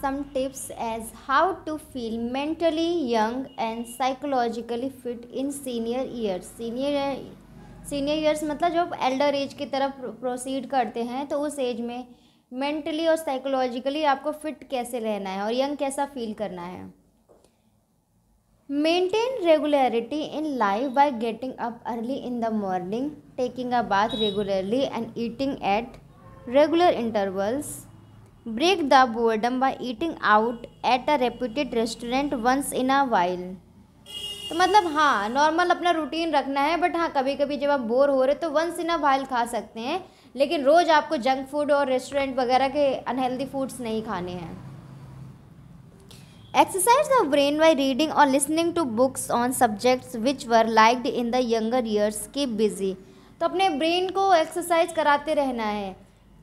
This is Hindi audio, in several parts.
some tips as how to feel mentally young and psychologically fit in senior years. Senior years मतलब जब एल्डर एज की तरफ प्रोसीड करते हैं तो उस एज में मेंटली और साइकोलॉजिकली आपको फिट कैसे रहना है और यंग कैसा फील करना है. Maintain regularity in life by getting up early in the morning, taking a bath regularly and eating at regular intervals. Break the boredom by eating out at a reputed restaurant once in a while. तो मतलब हाँ, नॉर्मल अपना रूटीन रखना है, बट हाँ कभी कभी जब आप बोर हो रहे तो वंस इन अ वाइल खा सकते हैं, लेकिन रोज़ आपको जंक फूड और रेस्टोरेंट वगैरह के अनहेल्दी फूड्स नहीं खाने हैं. Exercise the brain by reading or listening to books on subjects which were liked in the younger years. Keep busy. तो अपने ब्रेन को एक्सरसाइज कराते रहना है,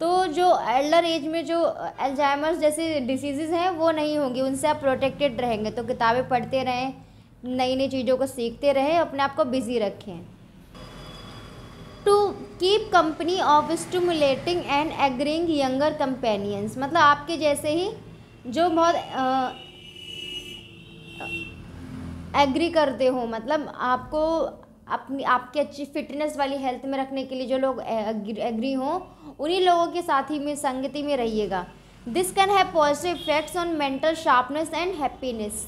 तो जो एल्डर एज में जो अल्जाइमर्स जैसे डिसीज़ हैं वो नहीं होंगी, उनसे आप प्रोटेक्टेड रहेंगे. तो किताबें पढ़ते रहें, नई नई चीज़ों को सीखते रहें, अपने आप को बिजी रखें. To keep company of stimulating and agreeing younger companions. मतलब आपके जैसे ही जो बहुत एग्री करते हो, मतलब आपको अपनी आपकी अच्छी फिटनेस वाली हेल्थ में रखने के लिए जो लोग एग्री हों, उन्हीं लोगों के साथी में संगति में रहिएगा. This can have positive effects on mental sharpness and happiness.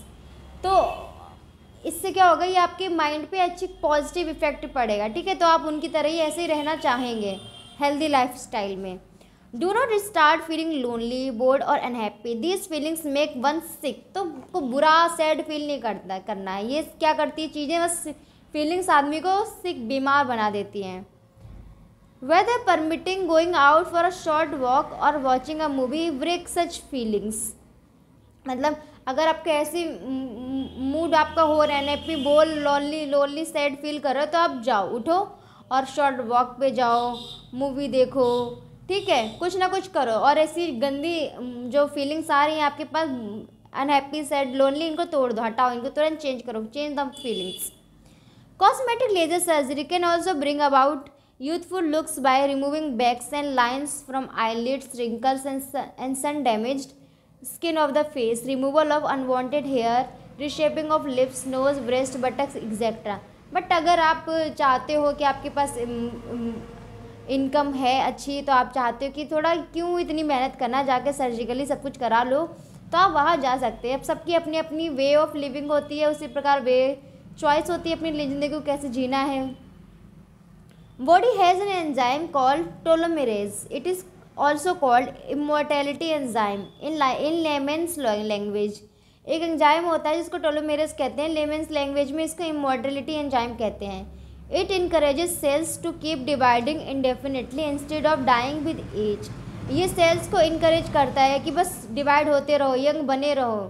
तो इससे क्या होगा, ये आपके माइंड पे अच्छी पॉजिटिव इफेक्ट पड़ेगा. ठीक है, तो आप उनकी तरह ही ऐसे ही रहना चाहेंगे हेल्दी लाइफ स्टाइल में. Do not start feeling lonely, bored और unhappy. These feelings make one sick. तो को बुरा सैड फील नहीं करना है. ये क्या करती है चीज़ें, बस फीलिंग्स आदमी को सिक, बीमार बना देती हैं. Weather permitting going out for a short walk और watching a movie break such feelings. मतलब अगर आपके ऐसी मूड आपका हो रहने पे बोल लोनली सैड फील कर रहे हो, तो आप जाओ, उठो और शॉर्ट वॉक पे जाओ, मूवी देखो. ठीक है, कुछ ना कुछ करो, और ऐसी गंदी जो फीलिंग्स आ रही हैं आपके पास, अनहैप्पी सैड लोनली, इनको तोड़ दो, हटाओ इनको, तुरंत चेंज करो, change the feelings. Cosmetic laser surgery can also bring about youthful looks by removing bags and lines from eyelids, wrinkles and sun damaged skin of the face, removal of unwanted hair, reshaping of lips, nose, breast, buttocks, etc. But अगर आप चाहते हो कि आपके पास इनकम है अच्छी, तो आप चाहते हो कि थोड़ा क्यों इतनी मेहनत करना, जाके सर्जिकली सब कुछ करा लो, तो आप वहाँ जा सकते हैं. अब सबकी अपनी अपनी वे ऑफ लिविंग होती है, उसी प्रकार वे चॉइस होती है अपनी ज़िंदगी को कैसे जीना है. Body has an enzyme called telomerase. It is also called immortality enzyme in layman's language. एक एंजाइम होता है जिसको टेलोमेरेज कहते हैं, लेमेंस लैंग्वेज में इसको इमॉर्टेलिटी एंजाइम कहते हैं. It encourages cells to keep dividing indefinitely instead of dying with age. ये सेल्स को इनकरेज करता है कि बस डिवाइड होते रहो, यंग बने रहो,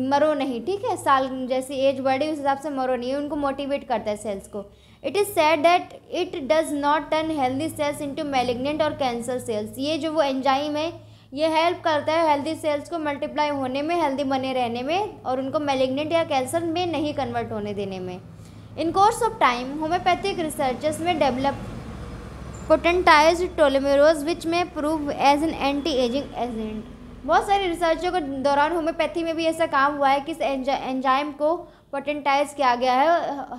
मरो नहीं. ठीक है, साल जैसी एज बढ़े उस हिसाब से मरो नहीं, उनको मोटिवेट करता है सेल्स को. It is said that it does not turn healthy cells into malignant और कैंसर सेल्स. ये जो वो एंजाइम है, ये हेल्प करता है हेल्दी सेल्स को मल्टीप्लाई होने में, हेल्दी बने रहने में, और उनको मैलिग्नेंट या कैंसर में नहीं कन्वर्ट होने देने में. In course of time homeopathic researchers में डेवलप पोटेंटाइज्ड टेलोमेरेज विच में prove as an anti aging agent. बहुत सारे रिसर्चों के दौरान होम्योपैथी में भी ऐसा काम हुआ है कि इस एंजाइम को पोटेंटाइज किया गया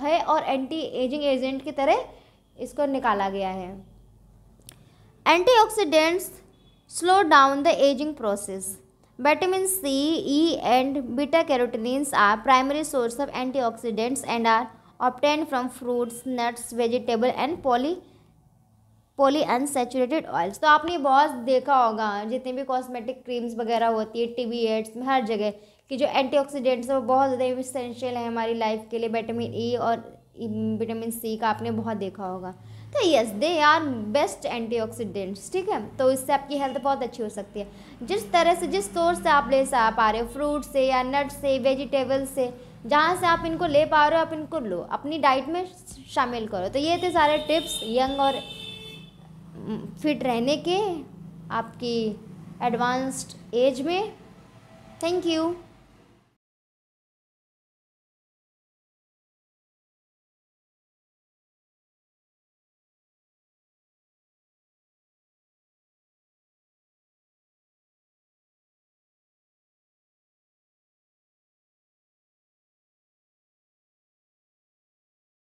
है और एंटी एजिंग एजेंट की तरह इसको निकाला गया है. Antioxidants slow down the ageing process. Vitamin C, E and beta carotenes are primary source of antioxidants and are obtained from fruits, nuts, vegetable and poly unsaturated oils. तो आपने बहुत देखा होगा, जितने भी कॉस्मेटिक क्रीम्स वगैरह होती है, टीवी एड्स में, हर जगह कि जो एंटीऑक्सीडेंट्स है वो बहुत ज़्यादा इसेंशियल है हमारी लाइफ के लिए. विटामिन ई और विटामिन सी का आपने बहुत देखा होगा. तो yes, they are best antioxidants. ठीक है, तो इससे आपकी हेल्थ बहुत अच्छी हो सकती है. जिस तरह से, जिस सोर्स से आप ले पा रहे हो, फ्रूट से या नट से, वेजिटेबल से, जहाँ से आप इनको ले पा रहे हो, आप इनको लो, अपनी डाइट में शामिल करो. तो ये थे सारे टिप्स यंग और फिट रहने के आपकी एडवांस्ड एज में. Thank you.